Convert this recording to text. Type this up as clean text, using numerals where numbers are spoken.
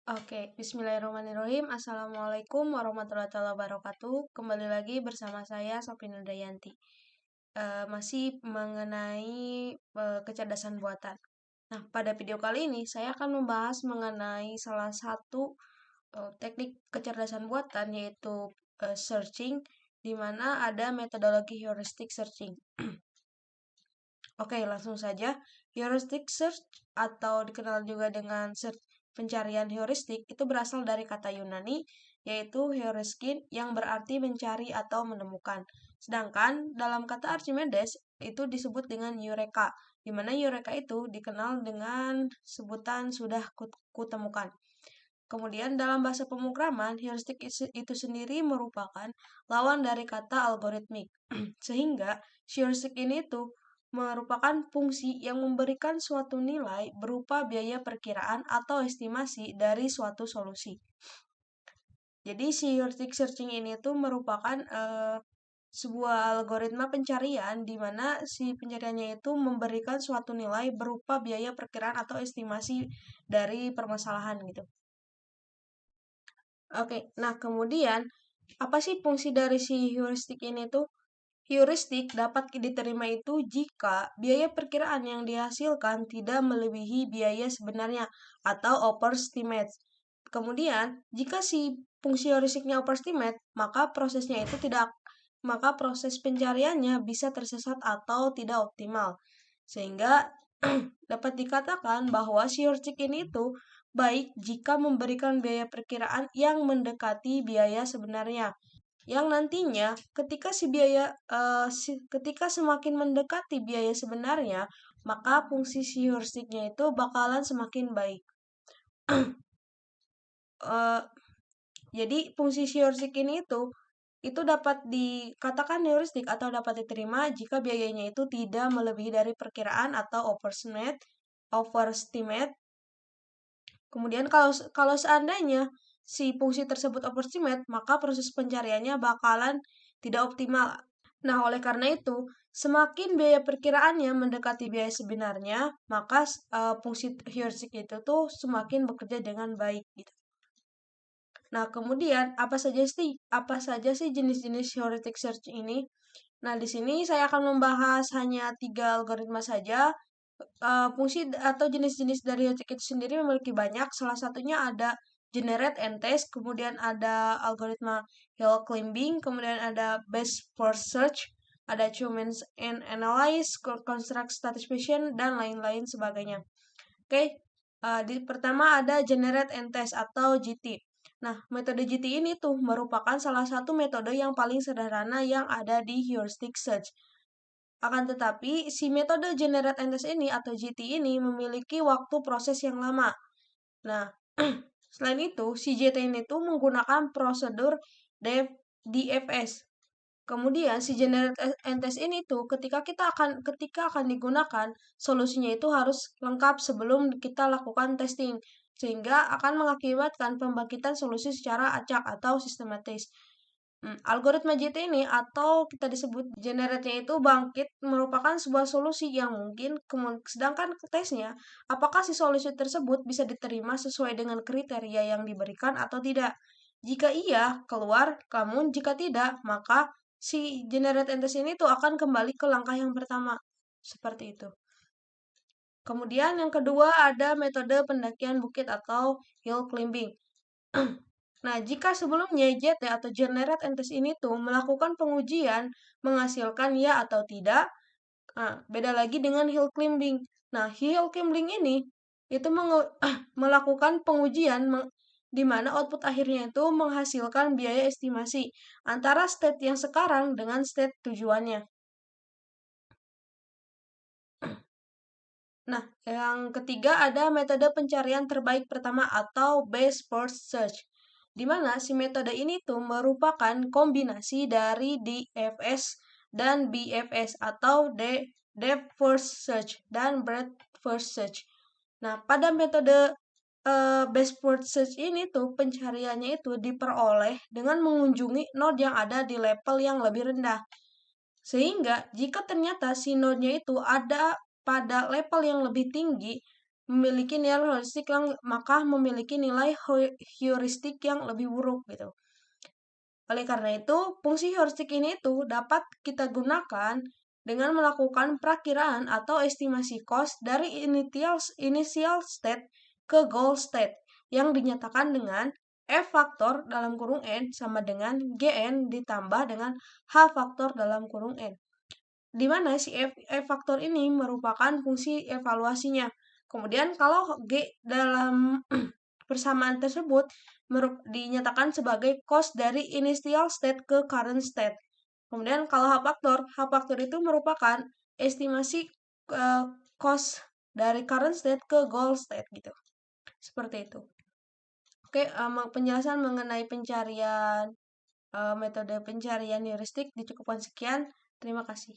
Oke, bismillahirrahmanirrahim. Assalamualaikum warahmatullahi wabarakatuh. Kembali lagi bersama saya, Sofina Dayanti. Masih mengenai kecerdasan buatan. Nah, pada video kali ini saya akan membahas mengenai salah satu teknik kecerdasan buatan, yaitu searching, di mana ada metodologi heuristic searching. Oke, langsung saja. Heuristic search atau dikenal juga dengan search pencarian heuristik itu berasal dari kata Yunani yaitu heuriskin yang berarti mencari atau menemukan. Sedangkan dalam kata Archimedes itu disebut dengan eureka, di mana eureka itu dikenal dengan sebutan sudah kutemukan. Kemudian dalam bahasa pemrograman, heuristik itu sendiri merupakan lawan dari kata algoritmik. Sehingga heuristik ini tuh merupakan fungsi yang memberikan suatu nilai berupa biaya perkiraan atau estimasi dari suatu solusi. Jadi si heuristic searching ini tuh merupakan sebuah algoritma pencarian di mana si pencariannya itu memberikan suatu nilai berupa biaya perkiraan atau estimasi dari permasalahan gitu. Oke, nah kemudian apa sih fungsi dari si heuristik ini tuh? Heuristik dapat diterima itu jika biaya perkiraan yang dihasilkan tidak melebihi biaya sebenarnya atau overestimate. Kemudian, jika si fungsi heuristiknya overestimate, maka proses pencariannya bisa tersesat atau tidak optimal. Sehingga dapat dikatakan bahwa si heuristik ini itu baik jika memberikan biaya perkiraan yang mendekati biaya sebenarnya yang nantinya ketika semakin mendekati biaya sebenarnya, maka fungsi si heuristiknya itu bakalan semakin baik. Eh, jadi fungsi si heuristik ini itu dapat dikatakan heuristik atau dapat diterima jika biayanya itu tidak melebihi dari perkiraan atau overestimate. Kemudian kalau seandainya si fungsi tersebut overestimate, maka proses pencariannya bakalan tidak optimal. Nah, oleh karena itu, semakin biaya perkiraannya mendekati biaya sebenarnya, maka fungsi heuristik itu tuh semakin bekerja dengan baik gitu. Nah, kemudian apa saja sih jenis-jenis heuristic search ini? Nah, di sini saya akan membahas hanya 3 algoritma saja. Fungsi atau jenis-jenis dari heuristic itu sendiri memiliki banyak. Salah satunya ada generate and test, kemudian ada algoritma hill climbing, kemudian ada best first search, ada choose and analyze, construct satisfaction, dan lain-lain sebagainya. Oke, pertama ada generate and test atau GT. Nah, metode GT ini tuh merupakan salah satu metode yang paling sederhana yang ada di heuristic search. Akan tetapi, si metode generate and test ini atau GT ini memiliki waktu proses yang lama. Nah, selain itu, si GT ini tuh menggunakan prosedur DFS. Kemudian si generate and test ini tuh ketika akan digunakan, solusinya itu harus lengkap sebelum kita lakukan testing sehingga akan mengakibatkan pembangkitan solusi secara acak atau sistematis. Algoritma JT ini atau kita disebut generate-nya itu bangkit merupakan sebuah solusi yang mungkin, sedangkan tesnya apakah si solusi tersebut bisa diterima sesuai dengan kriteria yang diberikan atau tidak. Jika iya, keluar, namun jika tidak, maka si generate and test ini tuh akan kembali ke langkah yang pertama. Seperti itu. Kemudian yang kedua ada metode pendakian bukit atau hill climbing. Nah, jika sebelumnya JT atau generate and test ini tuh melakukan pengujian menghasilkan ya atau tidak, beda lagi dengan hill climbing. Nah, hill climbing ini itu melakukan pengujian di mana output akhirnya itu menghasilkan biaya estimasi antara state yang sekarang dengan state tujuannya. Nah, yang ketiga ada metode pencarian terbaik pertama atau best first search. Di mana si metode ini tuh merupakan kombinasi dari DFS dan BFS atau Depth First Search dan Breadth First Search. Nah, pada metode best first search ini tuh pencariannya itu diperoleh dengan mengunjungi node yang ada di level yang lebih rendah. Sehingga jika ternyata si node-nya itu ada pada level yang lebih tinggi, memiliki nilai heuristik yang maka memiliki nilai heuristik yang lebih buruk gitu. Oleh karena itu, fungsi heuristik ini itu dapat kita gunakan dengan melakukan perakiraan atau estimasi cost dari initial state ke goal state yang dinyatakan dengan F faktor dalam kurung N sama dengan Gn ditambah dengan H faktor dalam kurung N. Di mana si F faktor ini merupakan fungsi evaluasinya. Kemudian kalau G dalam persamaan tersebut dinyatakan sebagai cost dari initial state ke current state. Kemudian kalau H faktor itu merupakan estimasi cost dari current state ke goal state gitu. Seperti itu. Oke, penjelasan mengenai pencarian metode pencarian heuristik dicukupkan sekian. Terima kasih.